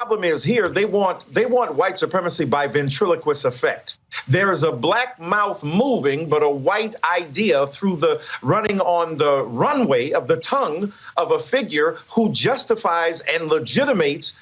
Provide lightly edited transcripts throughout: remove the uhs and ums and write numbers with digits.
problem is here, they want white supremacy by ventriloquist effect. There is a black mouth moving, but a white idea through the running on the runway of the tongue of a figure who justifies and legitimates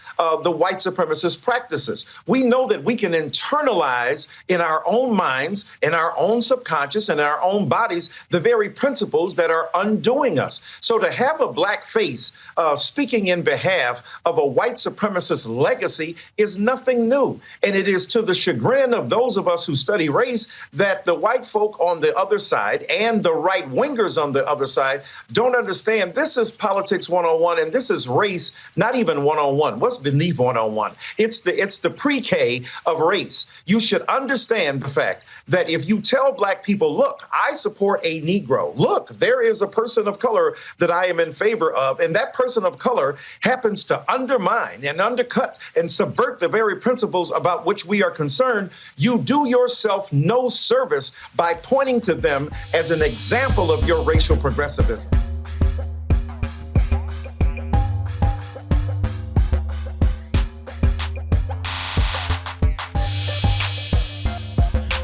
the white supremacist practices. We know that we can internalize in our own minds, in our own subconscious, and in our own bodies, the very principles that are undoing us. So to have a black face speaking in behalf of a white supremacist legacy is nothing new. And it is to the chagrin of those of us who study race that the white folk on the other side and the right wingers on the other side don't understand this is politics 101 and this is race, not even 101. What's beneath 101? It's the pre-K of race. You should understand the fact that if you tell black people, look, I support a Negro. Look, there is a person of color that I am in favor of, and that person of color happens to undermine and undercut and subvert the very principles about which we are concerned, you do yourself no service by pointing to them as an example of your racial progressivism.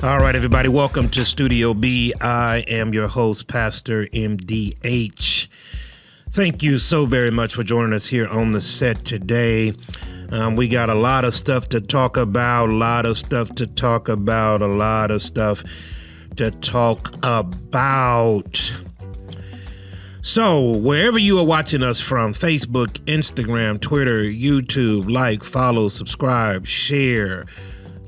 All right, everybody, welcome to Studio B. I am your host, Pastor MDH. Thank you so very much for joining us here on the set today. We got a lot of stuff to talk about, So wherever you are watching us from, Facebook, Instagram, Twitter, YouTube, like, follow, subscribe, share,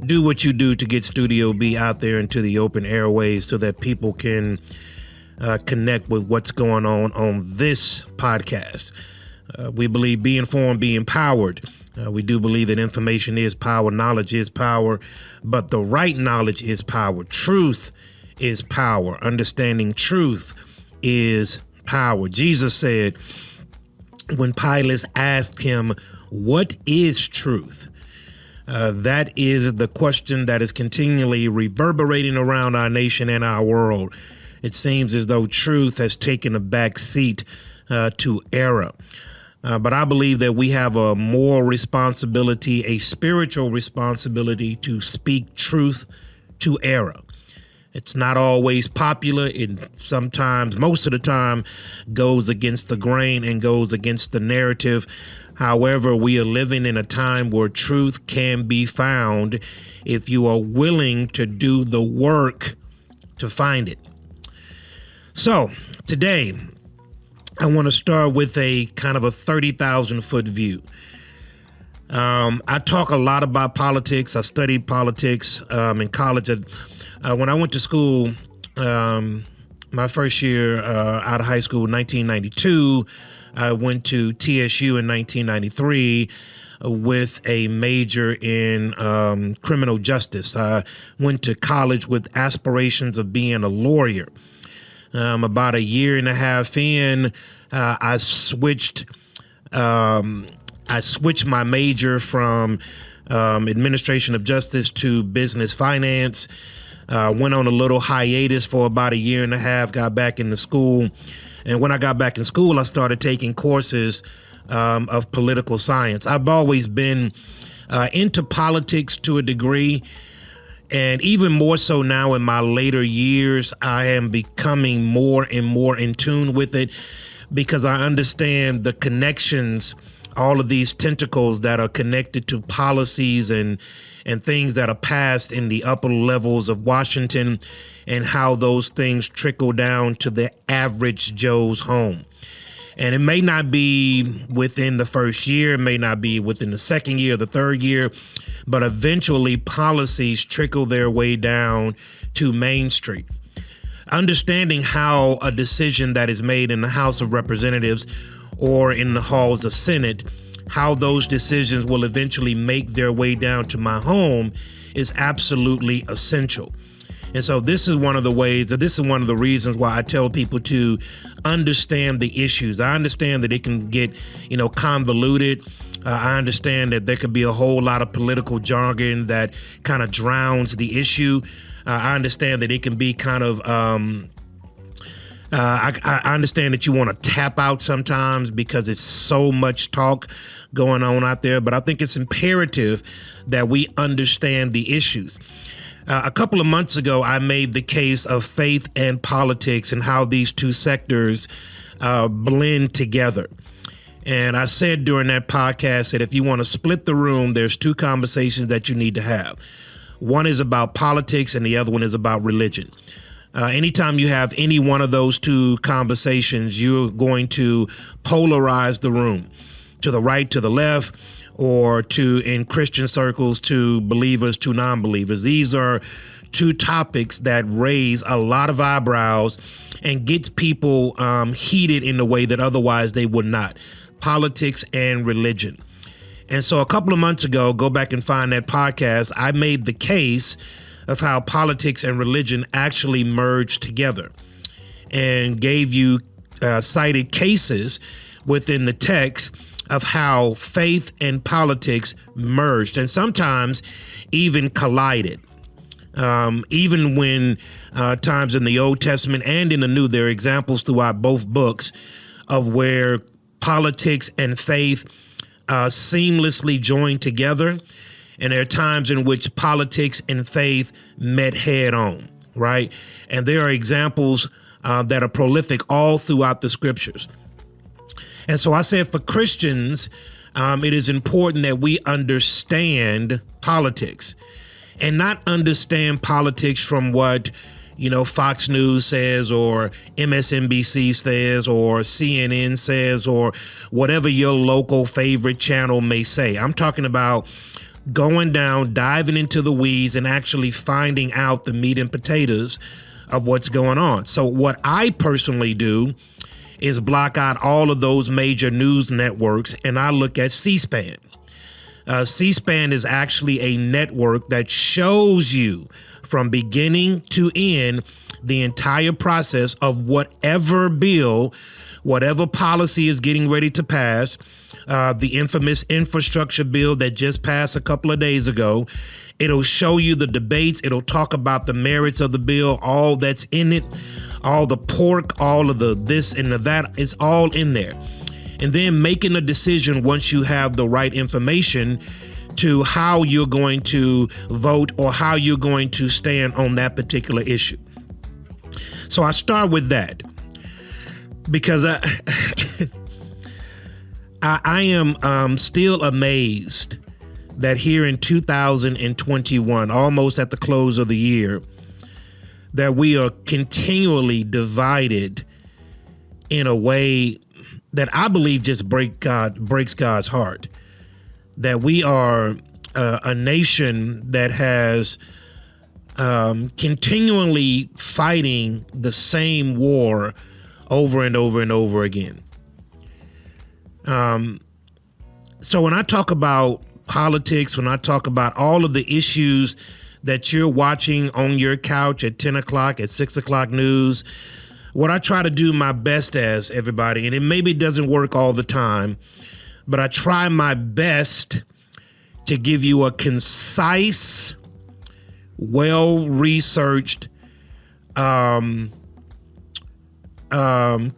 do what you do to get Studio B out there into the open airways so that people can connect with what's going on this podcast. We believe be informed, be empowered. We do believe that information is power, knowledge is power, but the right knowledge is power. Truth is power. Understanding truth is power. Jesus said when Pilate asked him, what is truth? That is the question that is continually reverberating around our nation and our world. It seems as though truth has taken a back seat to error. But I believe that we have a moral responsibility, a spiritual responsibility to speak truth to error. It's not always popular. It sometimes, most of the time, goes against the grain and goes against the narrative. However, we are living in a time where truth can be found if you are willing to do the work to find it. So today, I want to start with a kind of a 30,000 foot view. I talk a lot about politics. I studied politics in college. When I went to school, my first year out of high school, 1992, I went to TSU in 1993 with a major in criminal justice. I went to college with aspirations of being a lawyer. About a year and a half in, I switched my major from administration of justice to business finance. Went on a little hiatus for about a year and a half, got back into school. And when I got back in school, I started taking courses of political science. I've always been into politics to a degree. And even more so now in my later years, I am becoming more and more in tune with it because I understand the connections, all of these tentacles that are connected to policies and things that are passed in the upper levels of Washington and how those things trickle down to the average Joe's home. And it may not be within the first year, it may not be within the second year, the third year, but eventually policies trickle their way down to Main Street. Understanding how a decision that is made in the House of Representatives or in the halls of Senate, how those decisions will eventually make their way down to my home is absolutely essential. And so this is one of the ways, this is one of the reasons why I tell people to understand the issues. I understand that it can get, convoluted. I understand that there could be a whole lot of political jargon that kind of drowns the issue. I understand that it can be kind of I understand that you want to tap out sometimes because it's so much talk going on out there, but I think it's imperative that we understand the issues. A couple of months ago, I made the case of faith and politics and how these two sectors blend together. And I said during that podcast that if you want to split the room, there's two conversations that you need to have. One is about politics and the other one is about religion. Anytime you have any one of those two conversations, you're going to polarize the room to the right, to the left, or to, in Christian circles, to believers, to non-believers. These are two topics that raise a lot of eyebrows and get people heated in a way that otherwise they would not. Politics and religion. And so a couple of months ago, go back and find that podcast, I made the case of how politics and religion actually merge together and gave you cited cases within the text of how faith and politics merged and sometimes even collided. Even when times in the Old Testament and in the New, there are examples throughout both books of where politics and faith seamlessly joined together. And there are times in which politics and faith met head on, right? And there are examples that are prolific all throughout the scriptures. And so I said for Christians, it is important that we understand politics and not understand politics from what, Fox News says or MSNBC says or CNN says or whatever your local favorite channel may say. I'm talking about going down, diving into the weeds and actually finding out the meat and potatoes of what's going on. So what I personally do is block out all of those major news networks and I look at C-SPAN. C-SPAN is actually a network that shows you from beginning to end the entire process of whatever bill, whatever policy is getting ready to pass. The infamous infrastructure bill that just passed a couple of days ago. It'll show you the debates. It'll talk about the merits of the bill, all that's in it, all the pork, all of the this and the that. It's all in there. And then making a decision once you have the right information to how you're going to vote or how you're going to stand on that particular issue. So I start with that because I am still amazed that here in 2021, almost at the close of the year, that we are continually divided in a way that I believe just breaks God's heart. That we are a nation that has continually fighting the same war over and over and over again. So when I talk about politics, when I talk about all of the issues that you're watching on your couch at 10 o'clock, at 6 o'clock news, what I try to do my best as everybody, and it maybe doesn't work all the time, but I try my best to give you a concise, well-researched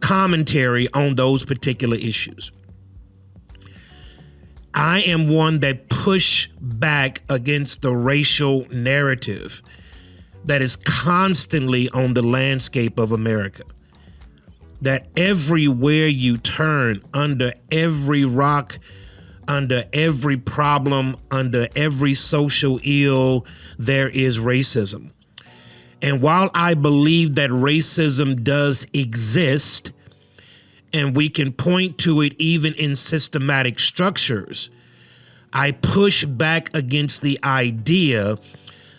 commentary on those particular issues. I am one that push back against the racial narrative that is constantly on the landscape of America. That everywhere you turn, under every rock, under every problem, under every social ill, there is racism. And while I believe that racism does exist, and we can point to it even in systematic structures, I push back against the idea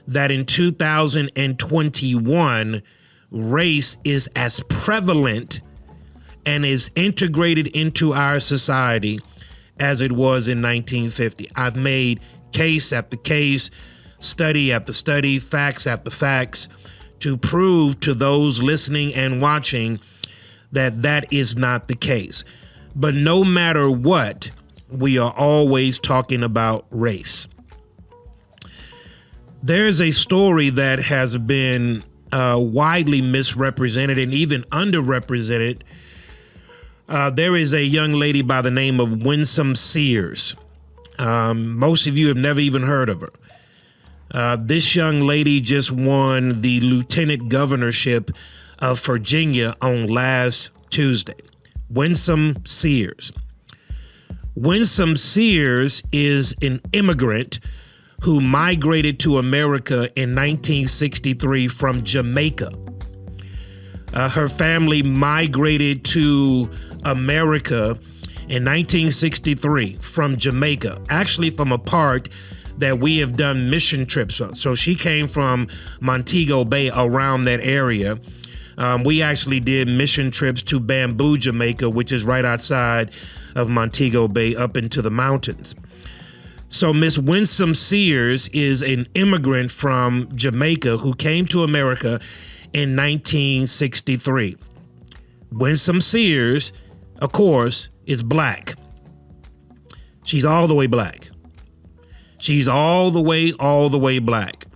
that in 2021, race is as prevalent and is integrated into our society as it was in 1950. I've made case after case, study after study, facts after facts to prove to those listening and watching that that is not the case. But no matter what, we are always talking about race. There's a story that has been widely misrepresented and even underrepresented. There is a young lady by the name of Winsome Sears. Most of you have never even heard of her. This young lady just won the lieutenant governorship of Virginia on last Tuesday. Winsome Sears. Winsome Sears is an immigrant who migrated to America in 1963 from Jamaica. Her family migrated to America in 1963 from Jamaica, actually from a part that we have done mission trips on. So she came from Montego Bay, around that area. We actually did mission trips to Bamboo, Jamaica, which is right outside of Montego Bay, up into the mountains. So Miss Winsome Sears is an immigrant from Jamaica who came to America in 1963. Winsome Sears, of course, is black. She's all the way black. She's all the way black.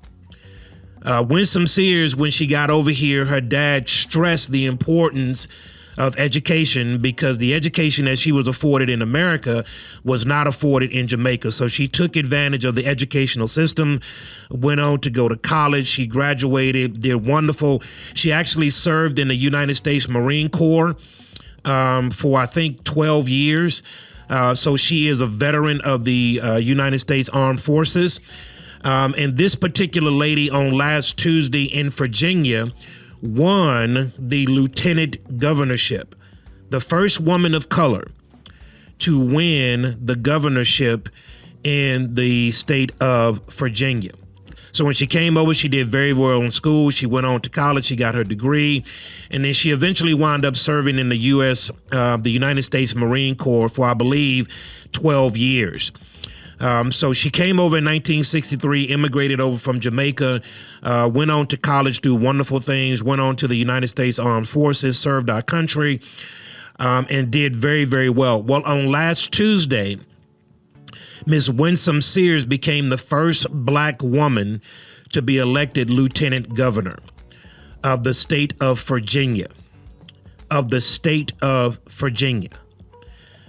Winsome Sears, when she got over here, her dad stressed the importance of education because the education that she was afforded in America was not afforded in Jamaica. So she took advantage of the educational system, went on to go to college. She graduated, did wonderful. She actually served in the United States Marine Corps for, I think, 12 years. So she is a veteran of the United States Armed Forces. And this particular lady on last Tuesday in Virginia won the lieutenant governorship, the first woman of color to win the governorship in the state of Virginia. So when she came over, she did very well in school. She went on to college. She got her degree. And then she eventually wound up serving in the the United States Marine Corps for, I believe, 12 years. So she came over in 1963, immigrated over from Jamaica, went on to college, do wonderful things, went on to the United States Armed Forces, served our country, and did very, very well. Well, on last Tuesday, Ms. Winsome Sears became the first black woman to be elected lieutenant governor of the state of Virginia.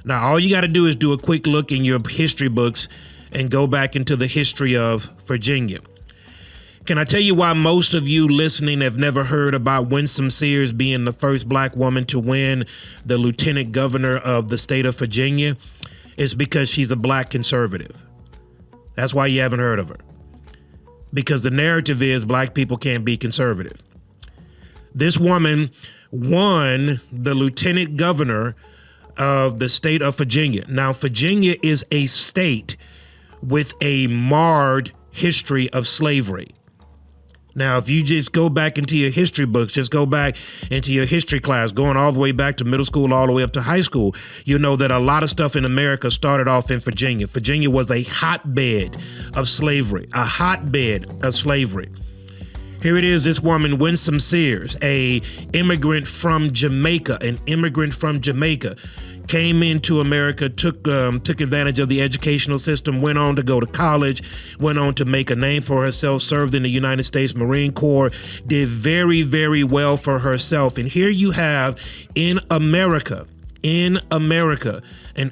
Now, all you got to do is do a quick look in your history books and go back into the history of Virginia. Can I tell you why most of you listening have never heard about Winsome Sears being the first black woman to win the lieutenant governor of the state of Virginia? It's because she's a black conservative. That's why you haven't heard of her. Because the narrative is black people can't be conservative. This woman won the lieutenant governor of the state of Virginia. Now, Virginia is a state with a marred history of slavery. Now, if you just go back into your history books, just go back into your history class, going all the way back to middle school, all the way up to high school, you know that a lot of stuff in America started off in Virginia. Virginia was a hotbed of slavery, Here it is, this woman, Winsome Sears, an immigrant from Jamaica, came into America, took advantage of the educational system, went on to go to college, went on to make a name for herself, served in the United States Marine Corps, did very, very well for herself. And here you have in America, an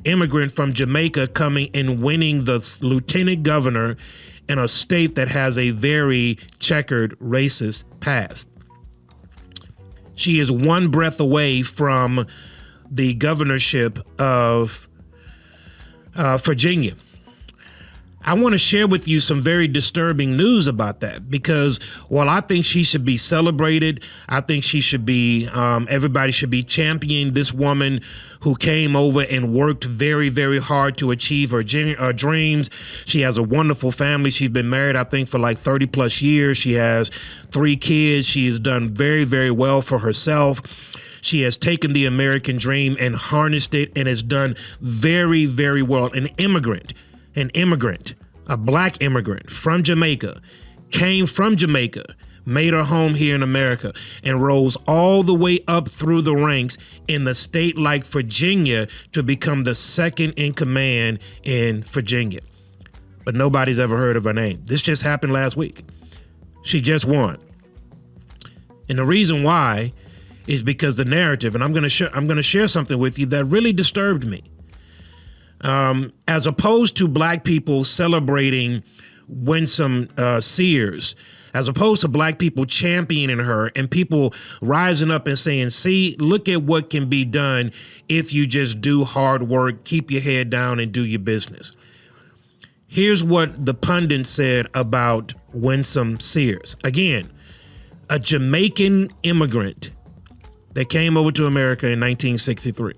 immigrant from Jamaica coming and winning the lieutenant governor in a state that has a very checkered racist past. She is one breath away from the governorship of Virginia. I want to share with you some very disturbing news about that because while I think she should be celebrated, I think she should be, everybody should be championing this woman who came over and worked very, very hard to achieve her dreams. She has a wonderful family. She's been married, I think, for like 30 plus years. She has 3 kids. She has done very, very well for herself. She has taken the American dream and harnessed it and has done very, very well. An immigrant, a black immigrant from Jamaica, came from Jamaica, made her home here in America, and rose all the way up through the ranks in the state like Virginia to become the second in command in Virginia. But nobody's ever heard of her name. This just happened last week. She just won. And the reason why is because the narrative, and I'm going to share something with you that really disturbed me. As opposed to black people celebrating Winsome Sears, as opposed to black people championing her and people rising up and saying, see, look at what can be done if you just do hard work, keep your head down and do your business. Here's what the pundit said about Winsome Sears. Again, a Jamaican immigrant that came over to America in 1963.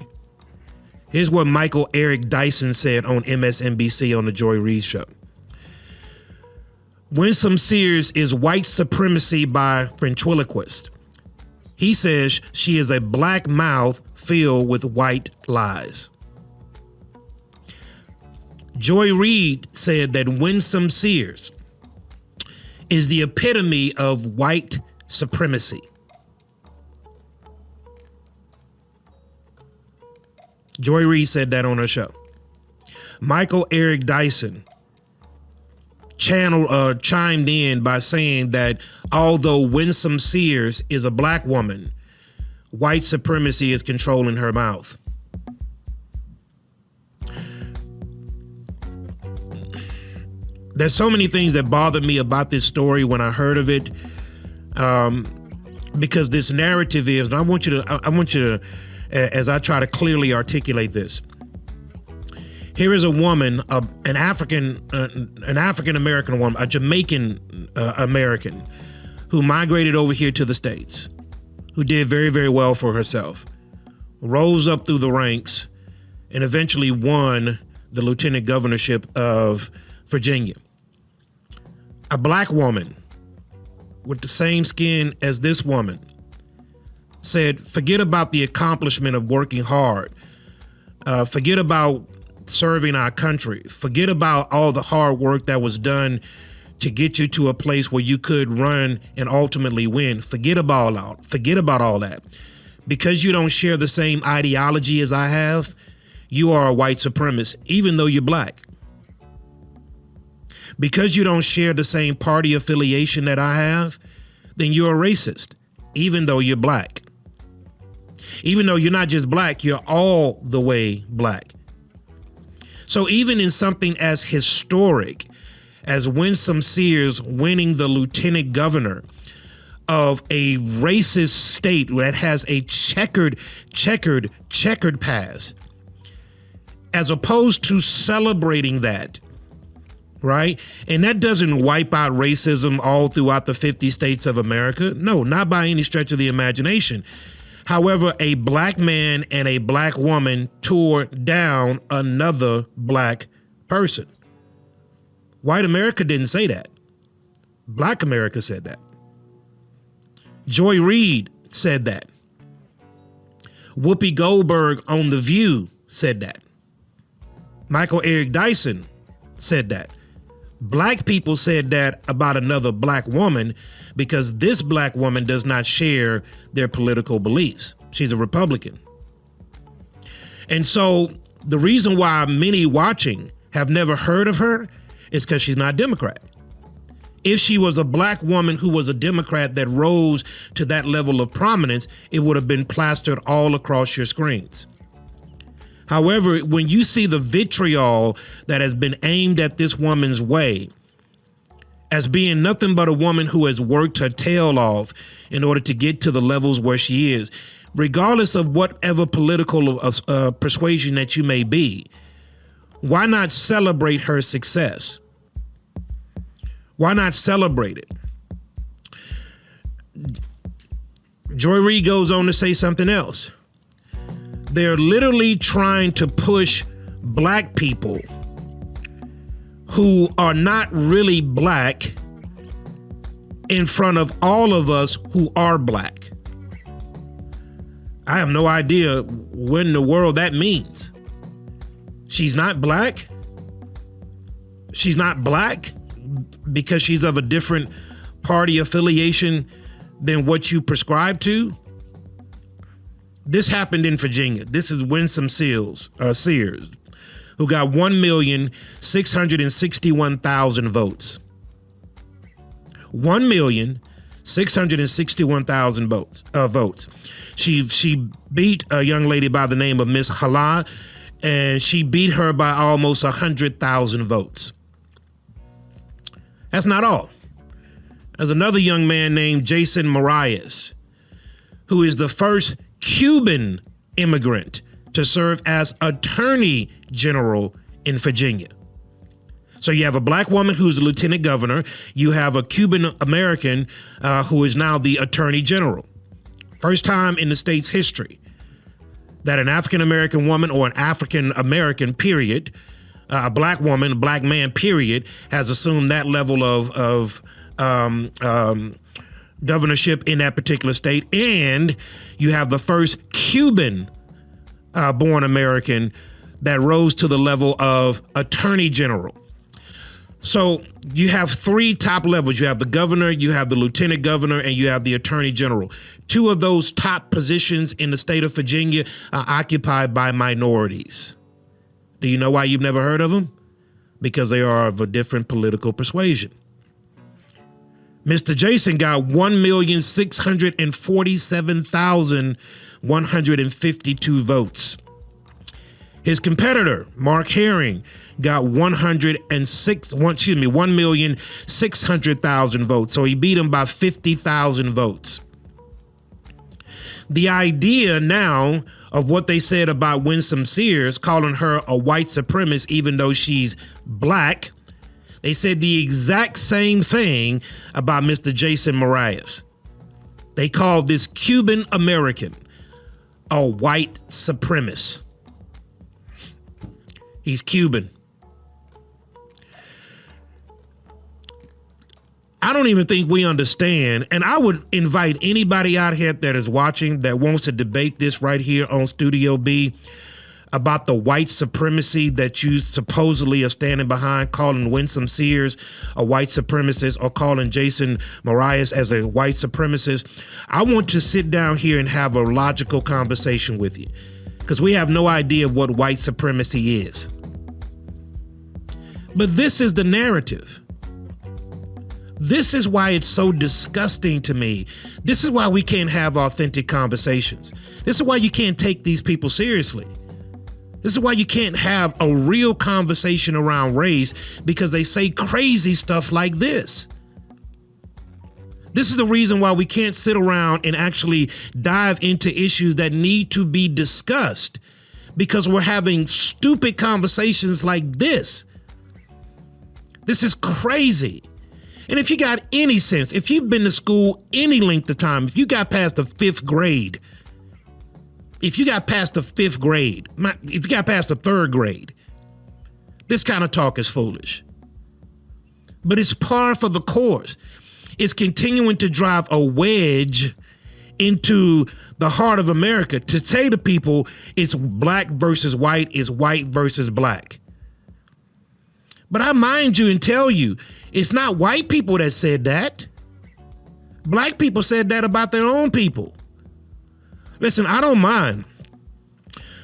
Here's what Michael Eric Dyson said on MSNBC on the Joy Reid Show. Winsome Sears is white supremacy by ventriloquist. He says she is a black mouth filled with white lies. Joy Reid said that Winsome Sears is the epitome of white supremacy. Joy Reid said that on her show. Michael Eric Dyson chimed in by saying that although Winsome Sears is a black woman, white supremacy is controlling her mouth. There's so many things that bothered me about this story when I heard of it, because this narrative is, and I want you to, as I try to clearly articulate this. Here is a woman, an African American woman, a Jamaican American, who migrated over here to the States, who did very, very well for herself, rose up through the ranks, and eventually won the lieutenant governorship of Virginia. A black woman with the same skin as this woman said, forget about the accomplishment of working hard. Forget about serving our country. Forget about all the hard work that was done to get you to a place where you could run and ultimately win. Forget about all that. Because you don't share the same ideology as I have, you are a white supremacist, even though you're black. Because you don't share the same party affiliation that I have, then you're a racist, even though you're black. Even though you're not just black, you're all the way black. So even in something as historic as Winsome Sears winning the lieutenant governor of a racist state that has a checkered past, as opposed to celebrating that, right? And that doesn't wipe out racism all throughout the 50 states of America. No, not by any stretch of the imagination. However, a black man and a black woman tore down another black person. White America didn't say that. Black America said that. Joy Reid said that. Whoopi Goldberg on The View said that. Michael Eric Dyson said that. Black people said that about another black woman because this black woman does not share their political beliefs. She's a Republican. And so the reason why many watching have never heard of her is because she's not Democrat. If she was a black woman who was a Democrat that rose to that level of prominence, it would have been plastered all across your screens. However, when you see the vitriol that has been aimed at this woman's way as being nothing but a woman who has worked her tail off in order to get to the levels where she is, regardless of whatever political persuasion that you may be, why not celebrate her success? Why not celebrate it? Joy Reid goes on to say something else. They're literally trying to push black people who are not really black in front of all of us who are black. I have no idea what in the world that means. She's not black. She's not black because she's of a different party affiliation than what you prescribe to. This happened in Virginia. This is Winsome Sears, who got 1,661,000 votes. 1,661,000 661,000 votes. She beat a young lady by the name of Miss Hala, and she beat her by almost 100,000 votes. That's not all. There's another young man named Jason Marias, who is the first Cuban immigrant to serve as Attorney General in Virginia. So you have a black woman who's the lieutenant governor. You have a Cuban American who is now the Attorney General. First time in the state's history that an African American woman or an African American, period, a black woman, a black man, period, has assumed that level of governorship in that particular state. And you have the first Cuban born American that rose to the level of Attorney General. So you have three top levels. You have the governor, you have the lieutenant governor, and you have the attorney general. Two of those top positions in the state of Virginia are occupied by minorities. Do you know why you've never heard of them? Because they are of a different political persuasion. Mr. Jason got 1,647,152 votes. His competitor, Mark Herring, got 1,600,000 votes. So he beat him by 50,000 votes. The idea now of what they said about Winsome Sears, calling her a white supremacist, even though she's black, they said the exact same thing about Mr. Jason Marias. They called this Cuban American a white supremacist. He's Cuban. I don't even think we understand, and I would invite anybody out here that is watching that wants to debate this right here on Studio B about the white supremacy that you supposedly are standing behind, calling Winsome Sears a white supremacist or calling Jason Marias as a white supremacist. I want to sit down here and have a logical conversation with you, because we have no idea what white supremacy is. But this is the narrative. This is why it's so disgusting to me. This is why we can't have authentic conversations. This is why you can't take these people seriously. This is why you can't have a real conversation around race, because they say crazy stuff like this. This is the reason why we can't sit around and actually dive into issues that need to be discussed, because we're having stupid conversations like this. This is crazy. And if you got any sense, if you've been to school any length of time, if you got past the fifth grade, if you got past the third grade, this kind of talk is foolish. But it's par for the course. It's continuing to drive a wedge into the heart of America to say to people it's black versus white, it's white versus black. But I mind you and tell you, it's not white people that said that. Black people said that about their own people. Listen, I don't mind.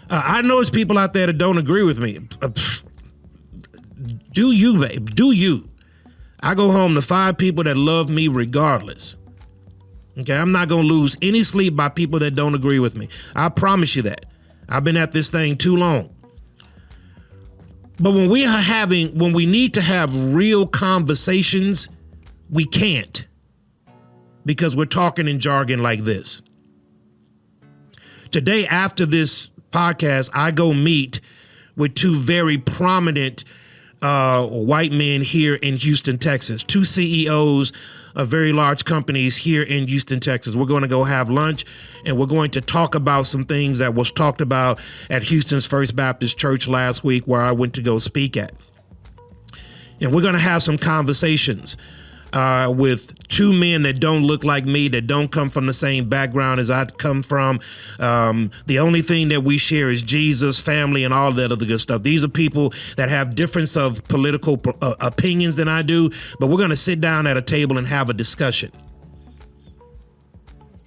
I know there's people out there that don't agree with me. Do you, babe? Do you? I go home to 5 people that love me regardless. Okay, I'm not going to lose any sleep by people that don't agree with me. I promise you that. I've been at this thing too long. But when we need to have real conversations, we can't, because we're talking in jargon like this. Today, after this podcast, I go meet with 2 very prominent white men here in Houston, Texas, 2 CEOs of very large companies here in Houston, Texas. We're going to go have lunch, and we're going to talk about some things that was talked about at Houston's First Baptist Church last week, where I went to go speak at. And we're going to have some conversations with 2 men that don't look like me, that don't come from the same background as I come from. The only thing that we share is Jesus, family, and all that other good stuff. These are people that have difference of political opinions than I do, but we're going to sit down at a table and have a discussion.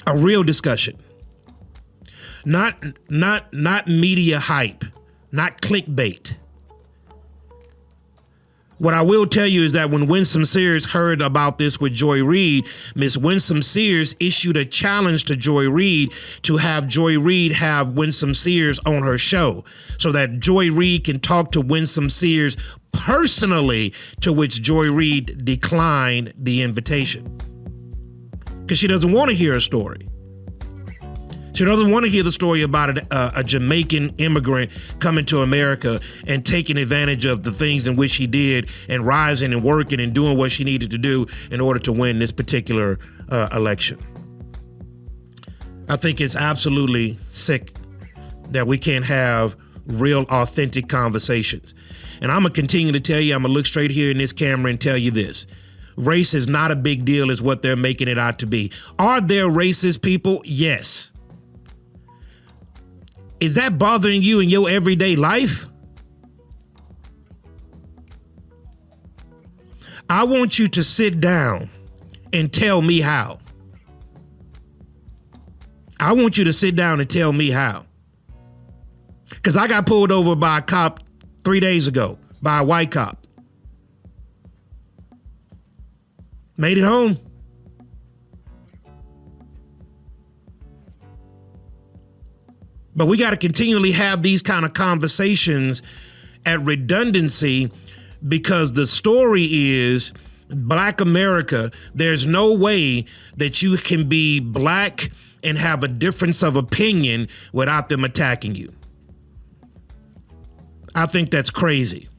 A real discussion. Not media hype, not clickbait. What I will tell you is that when Winsome Sears heard about this with Joy Reid, Miss Winsome Sears issued a challenge to Joy Reid to have Joy Reid have Winsome Sears on her show so that Joy Reid can talk to Winsome Sears personally, to which Joy Reid declined the invitation because she doesn't want to hear a story. She doesn't want to hear the story about a Jamaican immigrant coming to America and taking advantage of the things in which he did and rising and working and doing what she needed to do in order to win this particular election. I think it's absolutely sick that we can't have real, authentic conversations. And I'm going to continue to tell you, I'm going to look straight here in this camera and tell you this. Race is not a big deal is what they're making it out to be. Are there racist people? Yes. Is that bothering you in your everyday life? I want you to sit down and tell me how. I want you to sit down and tell me how. Because I got pulled over by a cop 3 days ago, by a white cop. Made it home. But we got to continually have these kind of conversations at redundancy because the story is Black America. There's no way that you can be Black and have a difference of opinion without them attacking you. I think that's crazy.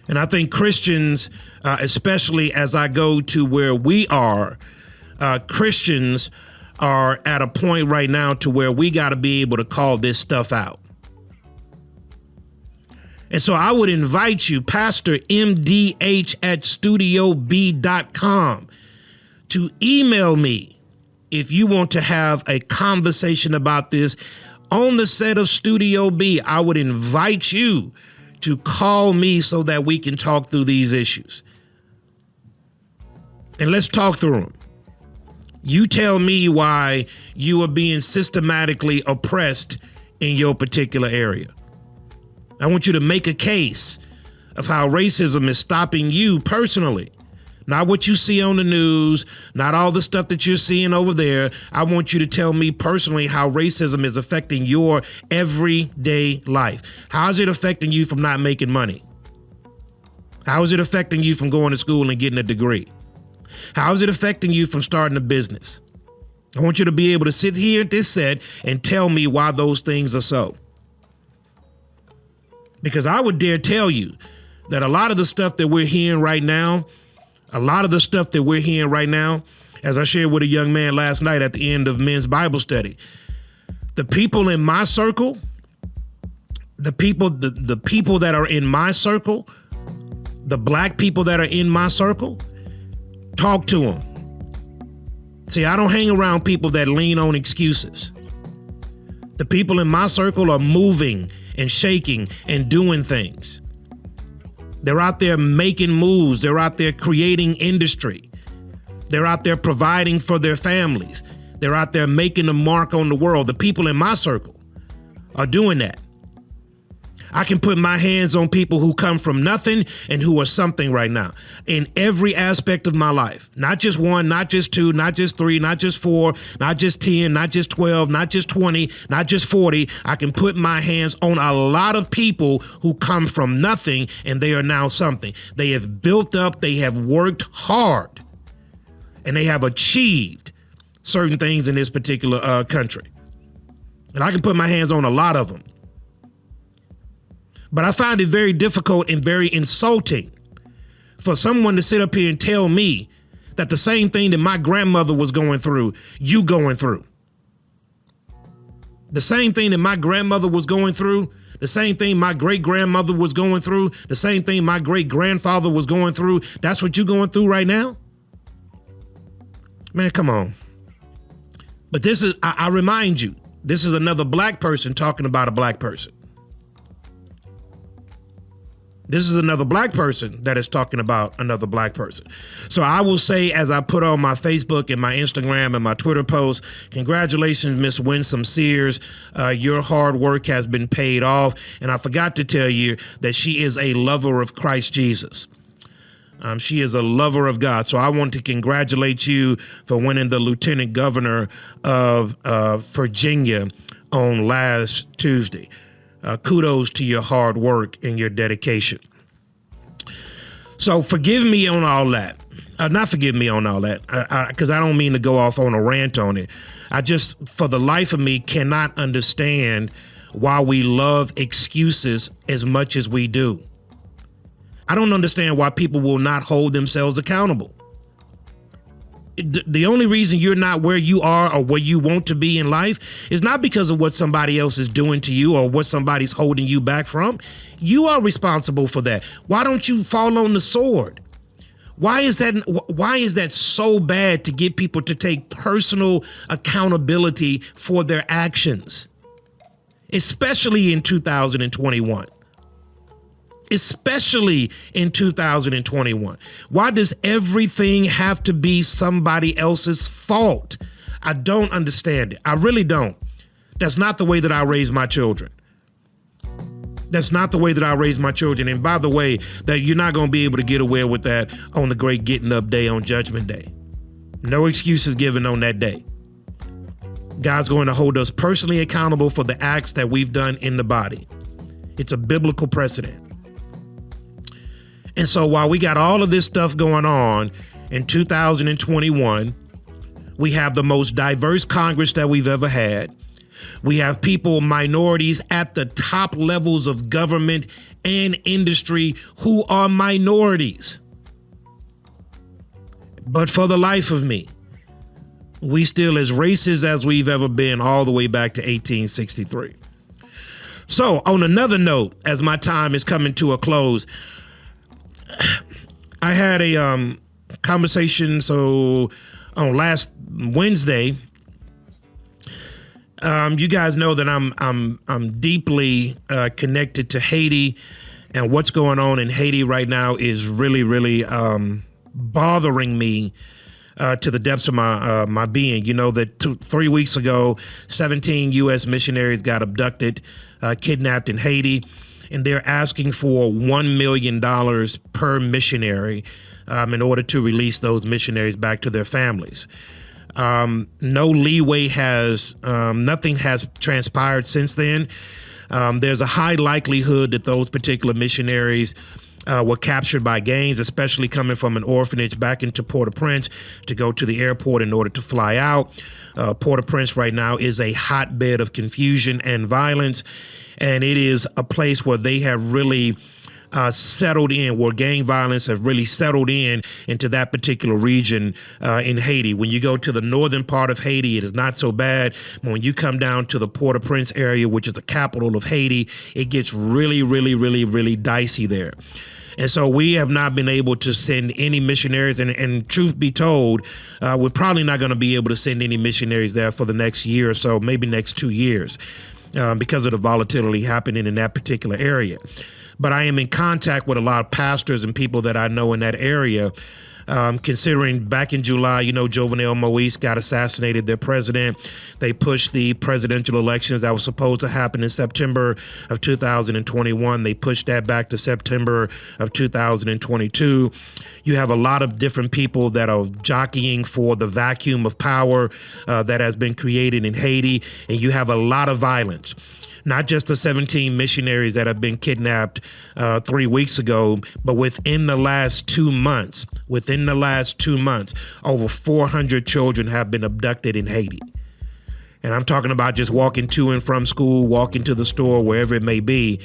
And I think Christians, especially as I go to where we are, Christians are at a point right now to where we got to be able to call this stuff out. And so I would invite you, Pastor MDH@studiob.com, to email me if you want to have a conversation about this on the set of Studio B. I would invite you to call me so that we can talk through these issues. And let's talk through them. You tell me why you are being systematically oppressed in your particular area. I want you to make a case of how racism is stopping you personally. Not what you see on the news, not all the stuff that you're seeing over there. I want you to tell me personally how racism is affecting your everyday life. How is it affecting you from not making money? How is it affecting you from going to school and getting a degree? How is it affecting you from starting a business? I want you to be able to sit here at this set and tell me why those things are so. Because I would dare tell you that a lot of the stuff that we're hearing right now, as I shared with a young man last night at the end of men's Bible study, the people in my circle, the people that are in my circle, the Black people that are in my circle, talk to them. See, I don't hang around people that lean on excuses. The people in my circle are moving and shaking and doing things. They're out there making moves. They're out there creating industry. They're out there providing for their families. They're out there making a mark on the world. The people in my circle are doing that. I can put my hands on people who come from nothing and who are something right now in every aspect of my life. Not just one, not just two, not just three, not just four, not just 10, not just 12, not just 20, not just 40. I can put my hands on a lot of people who come from nothing and they are now something. They have built up, they have worked hard, and they have achieved certain things in this particular country. And I can put my hands on a lot of them. But I find it very difficult and very insulting for someone to sit up here and tell me that the same thing that my grandmother was going through, you going through. The same thing that my grandmother was going through, the same thing my great-grandmother was going through, the same thing my great-grandfather was going through, that's what you're going through right now? Man, come on. But this is, I remind you, this is another Black person talking about a Black person. This is another black person that is talking about another black person. So I will say, as I put on my Facebook and my Instagram and my Twitter posts, congratulations, Miss Winsome Sears. Your hard work has been paid off. And I forgot to tell you that she is a lover of Christ Jesus. She is a lover of God. So I want to congratulate you for winning the lieutenant governor of Virginia on last Tuesday. Kudos to your hard work and your dedication. So forgive me on all that. Not forgive me on all that, because I don't mean to go off on a rant on it. I just, for the life of me, cannot understand why we love excuses as much as we do. I don't understand why people will not hold themselves accountable. The only reason you're not where you are or where you want to be in life is not because of what somebody else is doing to you or what somebody's holding you back from. You are responsible for that. Why don't you fall on the sword? Why is that so bad to get people to take personal accountability for their actions, especially in 2021? Especially in 2021. Why does everything have to be somebody else's fault? I don't understand it. I really don't. That's not the way that I raise my children. That's not the way that I raise my children. And by the way, that you're not going to be able to get away with that on the great getting up day on Judgment Day. No excuses given on that day. God's going to hold us personally accountable for the acts that we've done in the body. It's a biblical precedent. And so while we got all of this stuff going on in 2021, we have the most diverse Congress that we've ever had. We have people, minorities at the top levels of government and industry who are minorities. But for the life of me, we still as racist as we've ever been all the way back to 1863. So on another note, as my time is coming to a close, I had a conversation on last Wednesday. You guys know that I'm deeply connected to Haiti, and what's going on in Haiti right now is really bothering me to the depths of my being. You know that 3 weeks ago, 17 U.S. missionaries got abducted, kidnapped in Haiti. And they're asking for $1 million per missionary in order to release those missionaries back to their families. No leeway nothing has transpired since then. There's a high likelihood that those particular missionaries were captured by gangs, especially coming from an orphanage back into Port-au-Prince to go to the airport in order to fly out. Port-au-Prince right now is a hotbed of confusion and violence. And it is a place where they have really settled in, where gang violence have really settled into that particular region in Haiti. When you go to the northern part of Haiti, it is not so bad. But when you come down to the Port-au-Prince area, which is the capital of Haiti, it gets really dicey there. And so we have not been able to send any missionaries. And truth be told, we're probably not going to be able to send any missionaries there for the next year or so, maybe next 2 years. Because of the volatility happening in that particular area. But I am in contact with a lot of pastors and people that I know in that area, considering back in July, Jovenel Moise got assassinated, their president. They pushed the presidential elections that was supposed to happen in September of 2021. They pushed that back to September of 2022. You have a lot of different people that are jockeying for the vacuum of power that has been created in Haiti. And you have a lot of violence. Not just the 17 missionaries that have been kidnapped 3 weeks ago, but within the last 2 months, over 400 children have been abducted in Haiti. And I'm talking about just walking to and from school, walking to the store, wherever it may be,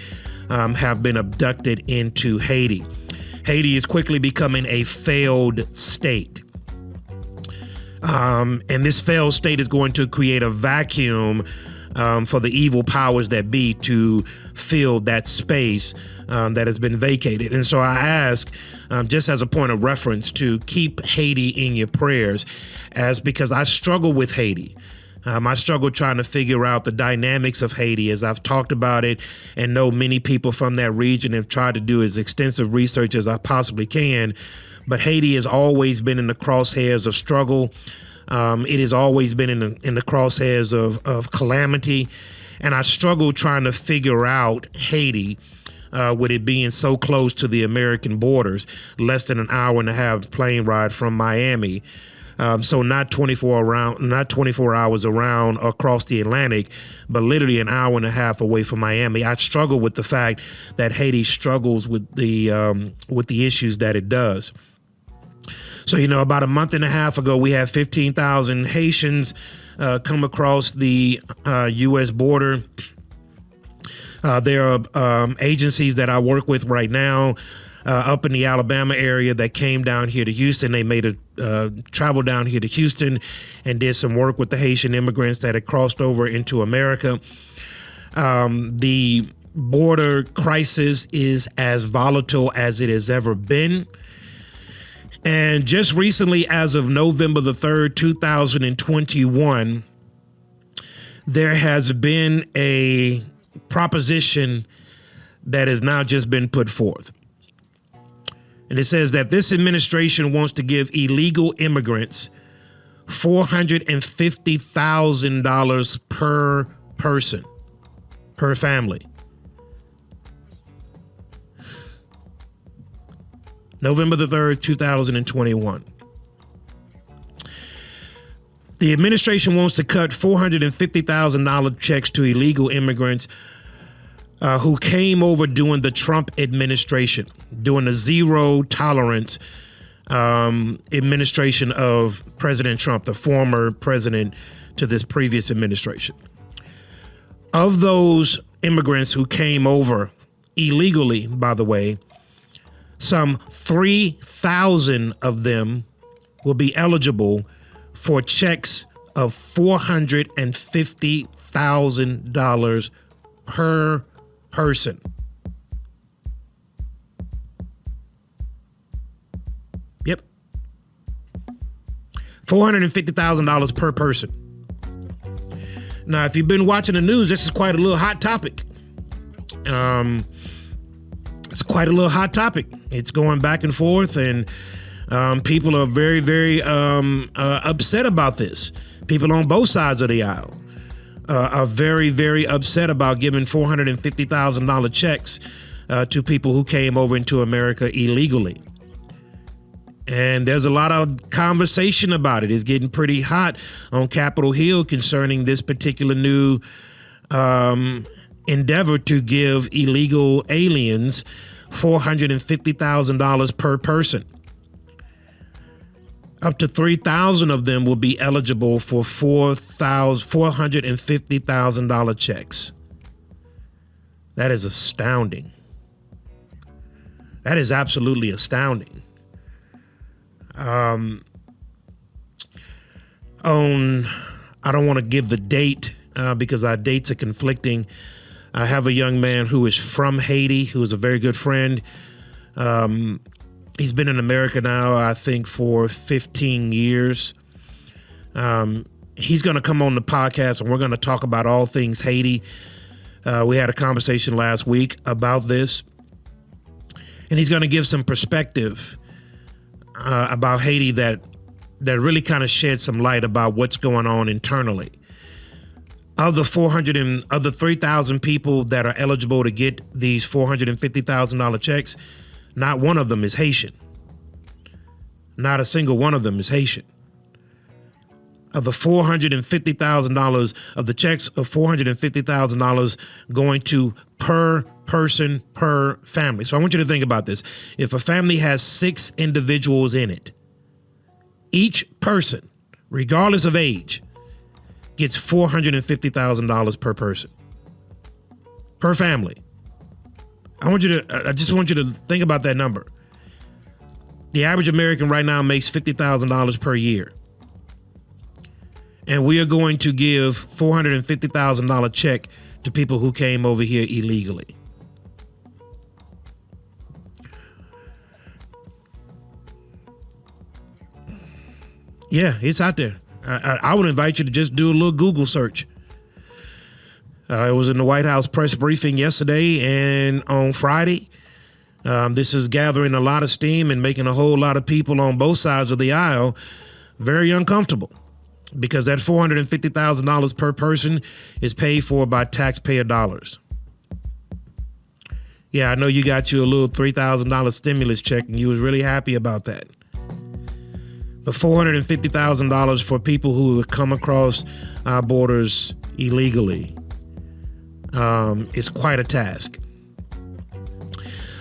have been abducted into Haiti. Haiti is quickly becoming a failed state. And this failed state is going to create a vacuum for the evil powers that be to fill that space that has been vacated. And so I ask, just as a point of reference, to keep Haiti in your prayers, because I struggle with Haiti. I struggle trying to figure out the dynamics of Haiti, as I've talked about it and know many people from that region, have tried to do as extensive research as I possibly can. But Haiti has always been in the crosshairs of struggle. It has always been in the crosshairs of calamity. And I struggle trying to figure out Haiti, with it being so close to the American borders, less than an hour and a half plane ride from Miami. So not 24 hours around across the Atlantic, but literally an hour and a half away from Miami. I struggle with the fact that Haiti struggles with the issues that it does. So, about a month and a half ago, we had 15,000 Haitians come across the U.S. border. There are agencies that I work with right now up in the Alabama area that came down here to Houston. They made a travel down here to Houston and did some work with the Haitian immigrants that had crossed over into America. The border crisis is as volatile as it has ever been. And just recently, as of November the 3rd, 2021, there has been a proposition that has now just been put forth. And it says that this administration wants to give illegal immigrants $450,000 per person, per family. November the 3rd, 2021. The administration wants to cut $450,000 checks to illegal immigrants who came over during the Trump administration, during the zero tolerance administration of President Trump, the former president to this previous administration. Of those immigrants who came over illegally, by the way, some 3,000 of them will be eligible for checks of $450,000 per person. Yep. $450,000 per person. Now, if you've been watching the news, this is quite a little hot topic. It's quite a little hot topic. It's going back and forth, and people are very, very upset about this. People on both sides of the aisle are very, very upset about giving $450,000 checks to people who came over into America illegally. And there's a lot of conversation about it. It's getting pretty hot on Capitol Hill concerning this particular new endeavor to give illegal aliens $450,000 per person. Up to 3,000 of them will be eligible for $450,000 checks. That is astounding. That is absolutely astounding. I don't want to give the date because our dates are conflicting. I have a young man who is from Haiti, who is a very good friend. He's been in America now, I think, for 15 years. He's going to come on the podcast, and we're going to talk about all things Haiti. We had a conversation last week about this, and he's going to give some perspective about Haiti that really kind of sheds some light about what's going on internally. Of the 3,000 people that are eligible to get these $450,000 checks, not one of them is Haitian. Not a single one of them is Haitian. Of the $450,000 of the checks of $450,000 going to per person, per family. So I want you to think about this. If a family has 6 individuals in it, each person, regardless of age, gets $450,000 per person, per family. I just want you to think about that number. The average American right now makes $50,000 per year. And we are going to give $450,000 check to people who came over here illegally. Yeah, it's out there. I would invite you to just do a little Google search. I was in the White House press briefing yesterday and on Friday. This is gathering a lot of steam and making a whole lot of people on both sides of the aisle very uncomfortable, because that $450,000 per person is paid for by taxpayer dollars. Yeah, I know you got you a little $3,000 stimulus check and you was really happy about that. But $450,000 for people who have come across our borders illegally is quite a task.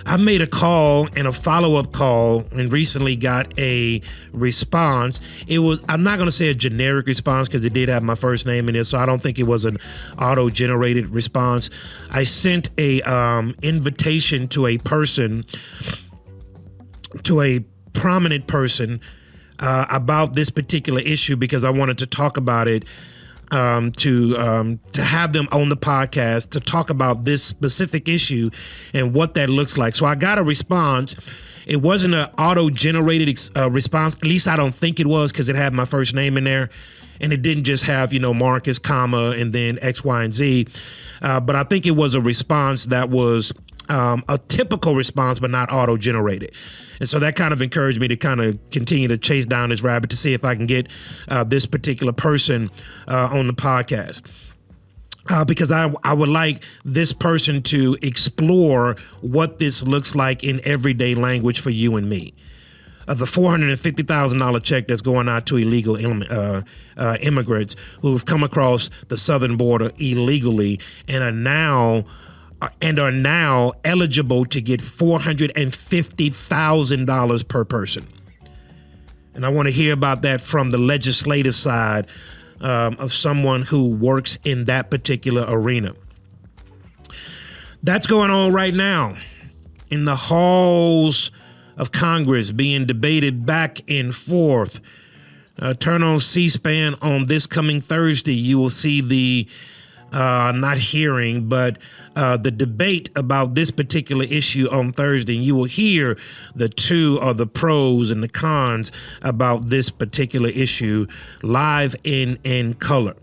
I made a call and a follow-up call and recently got a response. It was, I'm not going to say a generic response because it did have my first name in it, so I don't think it was an auto-generated response. I sent a invitation to a person, to a prominent person about this particular issue because I wanted to talk about it. To have them on the podcast to talk about this specific issue and what that looks like. So I got a response. It wasn't an auto-generated response. At least I don't think it was, because it had my first name in there. And it didn't just have, Marcus, comma, and then X, Y, and Z. But I think it was a response that was a typical response, but not auto-generated. And so that kind of encouraged me to kind of continue to chase down this rabbit to see if I can get this particular person on the podcast. Because I would like this person to explore what this looks like in everyday language for you and me. The $450,000 check that's going out to illegal immigrants who have come across the southern border illegally and are now eligible to get $450,000 per person. And I want to hear about that from the legislative side of someone who works in that particular arena. That's going on right now in the halls of Congress, being debated back and forth. Turn on C-SPAN on this coming Thursday. You will see the not hearing, but the debate about this particular issue on Thursday. And you will hear the pros and the cons about this particular issue live in color.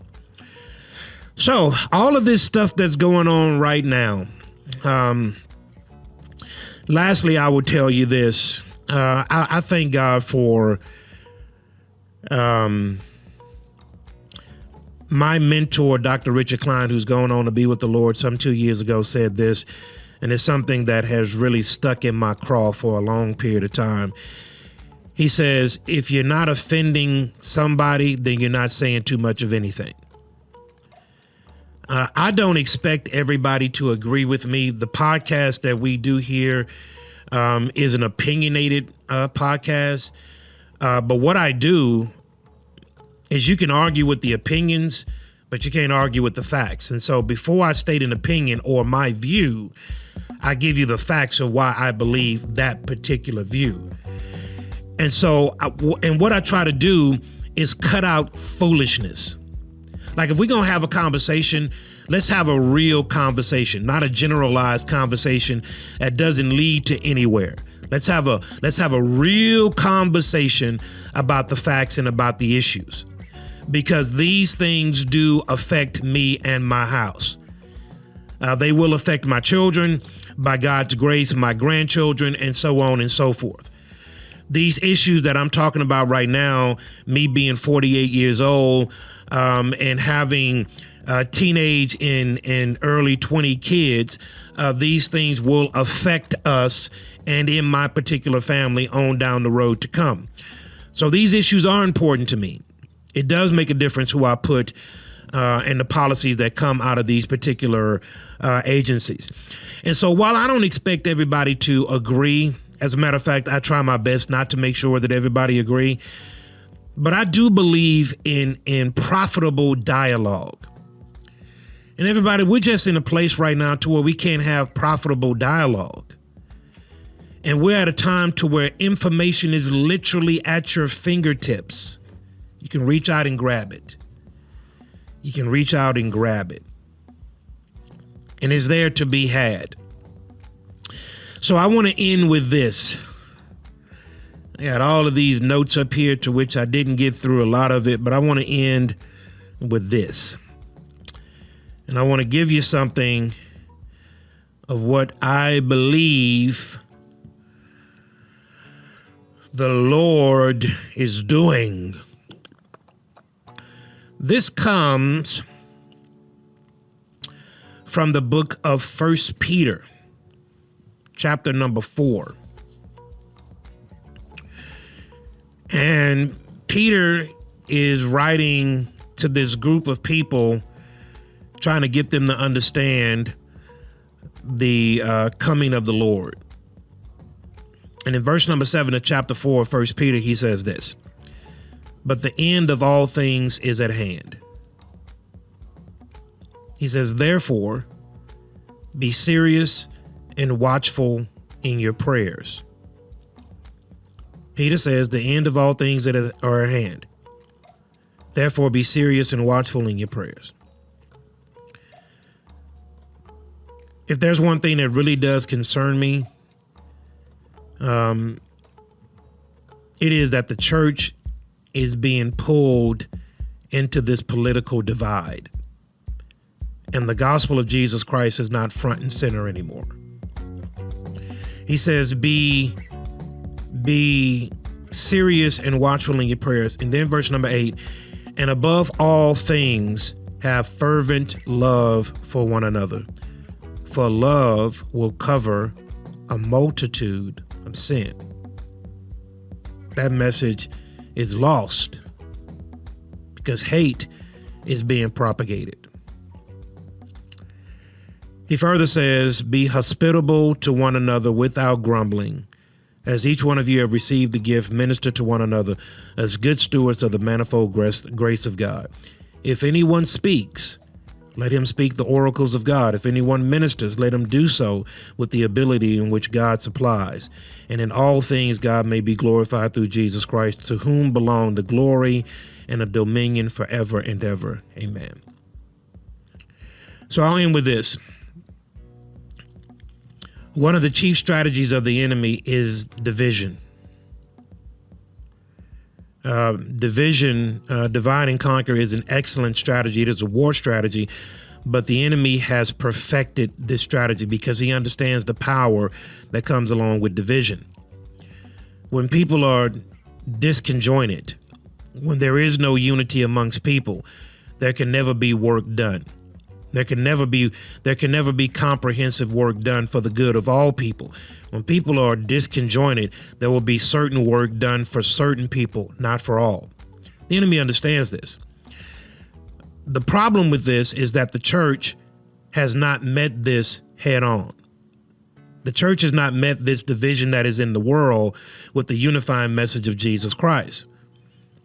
So all of this stuff that's going on right now. Lastly, I will tell you this. I thank God for my mentor, Dr. Richard Klein, who's going on to be with the Lord some 2 years ago, said this, and it's something that has really stuck in my craw for a long period of time. He says, if you're not offending somebody, then you're not saying too much of anything. I don't expect everybody to agree with me. The podcast that we do here is an opinionated podcast. But what I do is you can argue with the opinions, but you can't argue with the facts. And so before I state an opinion or my view, I give you the facts of why I believe that particular view. And so, and what I try to do is cut out foolishness. Like if we're going to have a conversation, let's have a real conversation, not a generalized conversation that doesn't lead to anywhere. Let's have a real conversation about the facts and about the issues, because these things do affect me and my house. They will affect my children, by God's grace, my grandchildren, and so on and so forth. These issues that I'm talking about right now, me being 48 years old, and having teenage and early 20 kids, these things will affect us and in my particular family on down the road to come. So these issues are important to me. It does make a difference who I put and the policies that come out of these particular agencies. And so while I don't expect everybody to agree, as a matter of fact, I try my best not to make sure that everybody agree, but I do believe in profitable dialogue. And everybody, we're just in a place right now to where we can't have profitable dialogue. And we're at a time to where information is literally at your fingertips. You can reach out and grab it. You can reach out and grab it. And it's there to be had. So I want to end with this. I had all of these notes up here to which I didn't get through a lot of it, but I want to end with this. And I want to give you something of what I believe the Lord is doing. This comes from the book of 1 Peter, chapter number 4. And Peter is writing to this group of people, trying to get them to understand the coming of the Lord. And in verse number 7 of chapter 4 of 1 Peter, he says this: "But the end of all things is at hand." He says, "Therefore, be serious and watchful in your prayers." Peter says the end of all things that are at hand. Therefore, be serious and watchful in your prayers. If there's one thing that really does concern me, it is that the church is being pulled into this political divide, and the gospel of Jesus Christ is not front and center anymore. He says, be serious and watchful in your prayers. And then verse number 8, "And above all things, have fervent love for one another, for love will cover a multitude of sin." That message is lost because hate is being propagated. He further says, "Be hospitable to one another without grumbling. As each one of you have received the gift, minister to one another as good stewards of the manifold grace of God. If anyone speaks, let him speak the oracles of God. If anyone ministers, let him do so with the ability in which God supplies. And in all things, God may be glorified through Jesus Christ, to whom belong the glory and the dominion forever and ever. Amen." So I'll end with this. One of the chief strategies of the enemy is division. Divide and conquer is an excellent strategy. It is a war strategy, but the enemy has perfected this strategy because he understands the power that comes along with division. When people are disconjointed, when there is no unity amongst people, there can never be work done. There can never be comprehensive work done for the good of all people. When people are disconjointed, there will be certain work done for certain people, not for all. The enemy understands this. The problem with this is that the church has not met this head on. The church has not met this division that is in the world with the unifying message of Jesus Christ,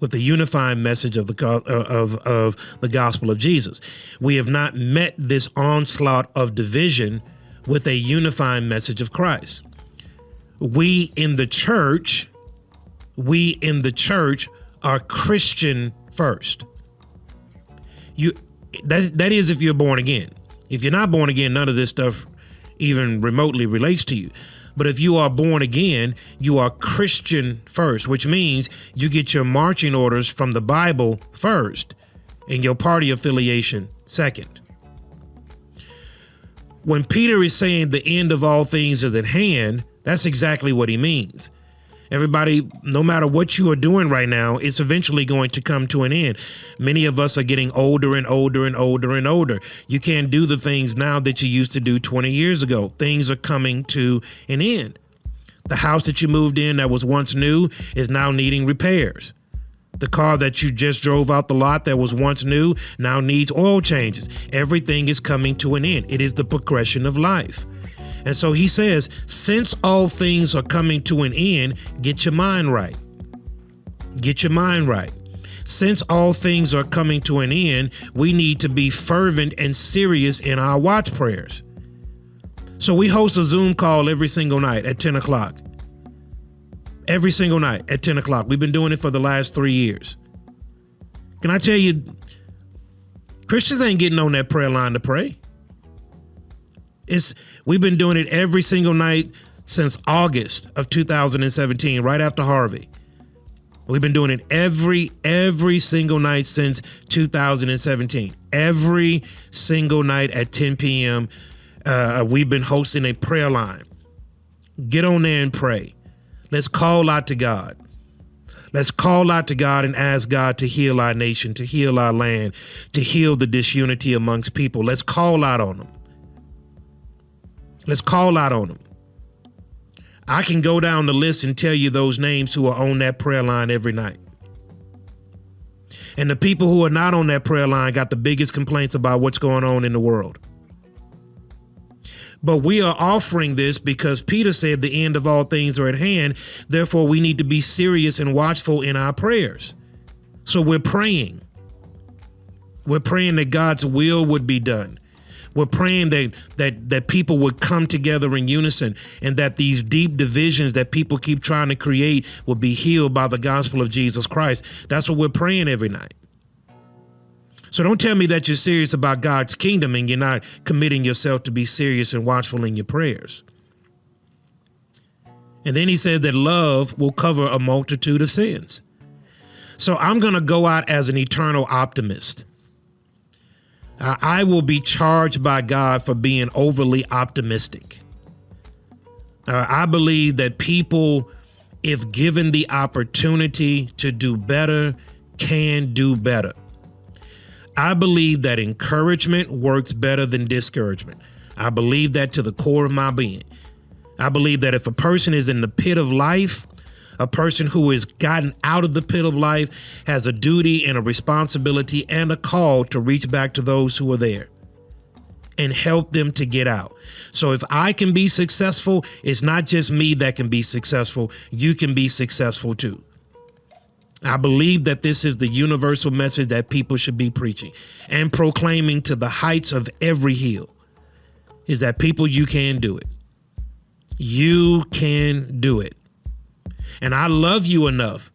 with the unifying message of the gospel of Jesus. We have not met this onslaught of division with a unifying message of Christ. We in the church are Christian first. That is if you're born again. If you're not born again, none of this stuff even remotely relates to you. But if you are born again, you are Christian first, which means you get your marching orders from the Bible first and your party affiliation second. When Peter is saying the end of all things is at hand, that's exactly what he means. Everybody, no matter what you are doing right now, it's eventually going to come to an end. Many of us are getting older and older and older and older. You can't do the things now that you used to do 20 years ago. Things are coming to an end. The house that you moved in that was once new is now needing repairs. The car that you just drove out the lot that was once new now needs oil changes. Everything is coming to an end. It is the progression of life. And so he says, since all things are coming to an end, get your mind right. Get your mind right. Since all things are coming to an end, we need to be fervent and serious in our watch prayers. So we host a Zoom call every single night at 10 o'clock. Every single night at 10 o'clock. We've been doing it for the last 3 years. Can I tell you, Christians ain't getting on that prayer line to pray. We've been doing it every single night since August of 2017, right after Harvey. We've been doing it every single night since 2017. Every single night at 10 p.m. We've been hosting a prayer line. Get on there and pray. Let's call out to God. Let's call out to God and ask God to heal our nation, to heal our land, to heal the disunity amongst people. Let's call out on them. Let's call out on them. I can go down the list and tell you those names who are on that prayer line every night. And the people who are not on that prayer line got the biggest complaints about what's going on in the world. But we are offering this because Peter said the end of all things are at hand. Therefore, we need to be serious and watchful in our prayers. So we're praying. We're praying that God's will would be done. We're praying that people would come together in unison and that these deep divisions that people keep trying to create will be healed by the gospel of Jesus Christ. That's what we're praying every night. So don't tell me that you're serious about God's kingdom and you're not committing yourself to be serious and watchful in your prayers. And then he said that love will cover a multitude of sins. So I'm going to go out as an eternal optimist. I will be charged by God for being overly optimistic. I believe that people, if given the opportunity to do better, can do better. I believe that encouragement works better than discouragement. I believe that to the core of my being. I believe that if a person is in the pit of life, a person who has gotten out of the pit of life has a duty and a responsibility and a call to reach back to those who are there and help them to get out. So if I can be successful, it's not just me that can be successful. You can be successful too. I believe that this is the universal message that people should be preaching and proclaiming to the heights of every hill, is that people, you can do it. You can do it. And I love you enough.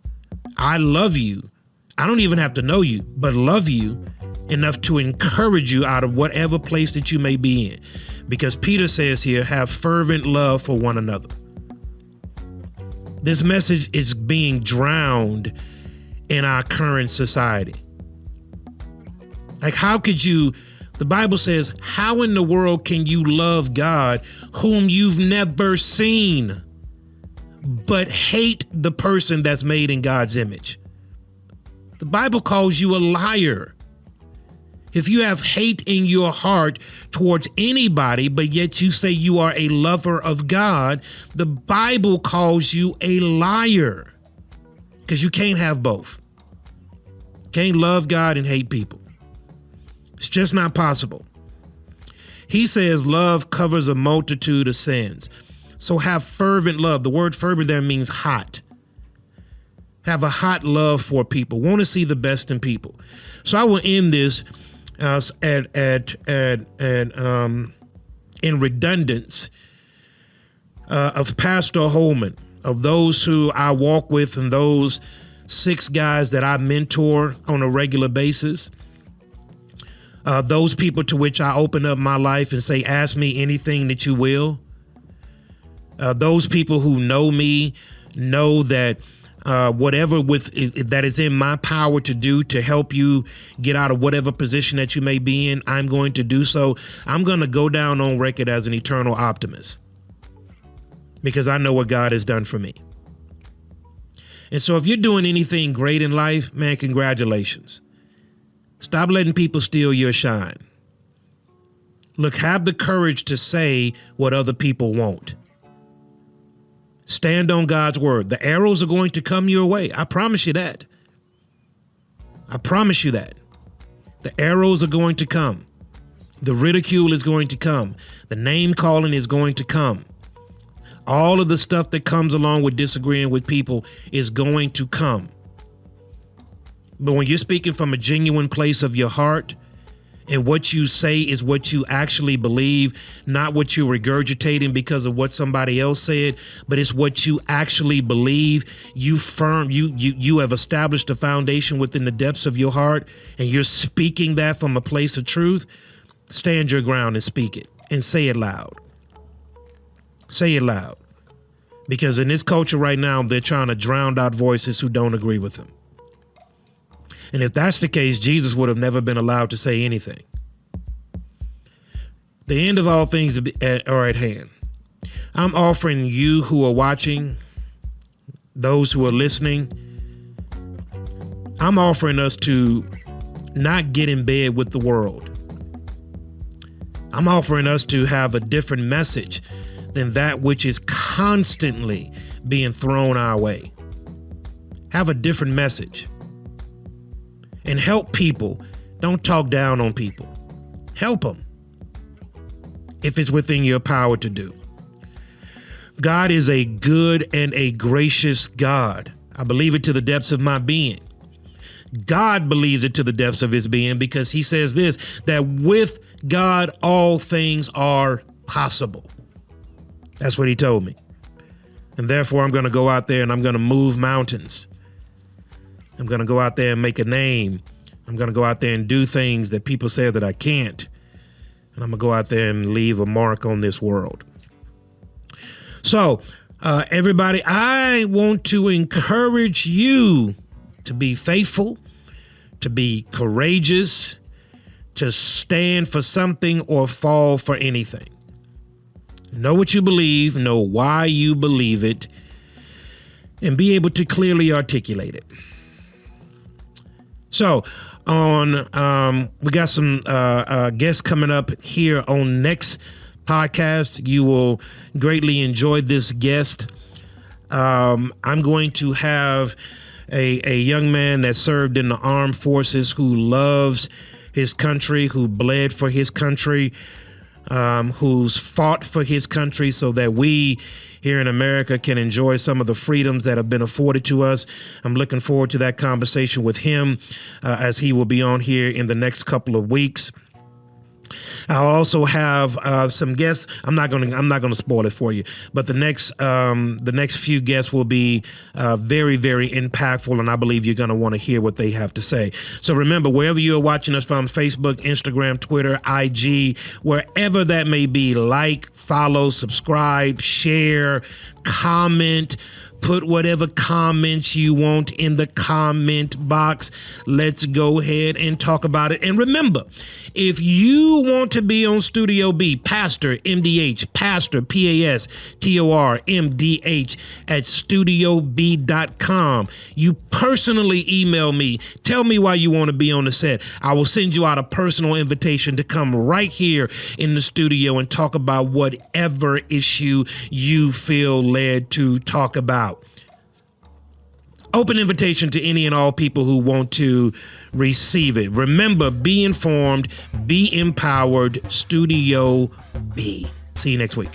I love you. I don't even have to know you, but love you enough to encourage you out of whatever place that you may be in. Because Peter says here, have fervent love for one another. This message is being drowned in our current society. Like, how could you, the Bible says, how in the world can you love God whom you've never seen, but hate the person that's made in God's image? The Bible calls you a liar. If you have hate in your heart towards anybody, but yet you say you are a lover of God, the Bible calls you a liar, because you can't have both. Can't love God and hate people. It's just not possible. He says love covers a multitude of sins. So have fervent love. The word fervent there means hot. Have a hot love for people. Want to see the best in people. So I will end this in redundance of Pastor Holman, of those who I walk with and those 6 guys that I mentor on a regular basis. Those people to which I open up my life and say, ask me anything that you will. Those people who know me know that whatever that is in my power to do to help you get out of whatever position that you may be in, I'm going to do so. I'm going to go down on record as an eternal optimist because I know what God has done for me. And so if you're doing anything great in life, man, congratulations. Stop letting people steal your shine. Look, have the courage to say what other people won't. Stand on God's word. The arrows are going to come your way. I promise you that. I promise you that. The arrows are going to come. The ridicule is going to come. The name calling is going to come. All of the stuff that comes along with disagreeing with people is going to come. But when you're speaking from a genuine place of your heart, and what you say is what you actually believe, not what you're regurgitating because of what somebody else said, but it's what you actually believe. You have established a foundation within the depths of your heart, and you're speaking that from a place of truth. Stand your ground and speak it and say it loud. Say it loud. Because in this culture right now, they're trying to drown out voices who don't agree with them. And if that's the case, Jesus would have never been allowed to say anything. The end of all things are at hand. I'm offering you who are watching, those who are listening, I'm offering us to not get in bed with the world. I'm offering us to have a different message than that which is constantly being thrown our way. Have a different message. And help people. Don't talk down on people. Help them if it's within your power to do. God is a good and a gracious God. I believe it to the depths of my being. God believes it to the depths of his being, because he says this, that with God, all things are possible. That's what he told me. And therefore, I'm going to go out there and I'm going to move mountains. I'm going to go out there and make a name. I'm going to go out there and do things that people say that I can't. And I'm going to go out there and leave a mark on this world. So, everybody, I want to encourage you to be faithful, to be courageous, to stand for something or fall for anything. Know what you believe, know why you believe it, and be able to clearly articulate it. So, we got some guests coming up here on next podcast. You will greatly enjoy this guest. I'm going to have a young man that served in the armed forces, who loves his country, who bled for his country, who's fought for his country so that we here in America can enjoy some of the freedoms that have been afforded to us. I'm looking forward to that conversation with him as he will be on here in the next couple of weeks. I'll also have some guests. I'm not going to spoil it for you, but the next few guests will be very, very impactful, and I believe you're going to want to hear what they have to say. So remember, wherever you're watching us from, Facebook, Instagram, Twitter, IG, wherever that may be, like, follow, subscribe, share, comment. Put whatever comments you want in the comment box. Let's go ahead and talk about it. And remember, if you want to be on Studio B, Pastor MDH, Pastor PASTOR MDH at studiob.com. You personally email me. Tell me why you want to be on the set. I will send you out a personal invitation to come right here in the studio and talk about whatever issue you feel led to talk about. Open invitation to any and all people who want to receive it. Remember, be informed, be empowered. Studio B. See you next week.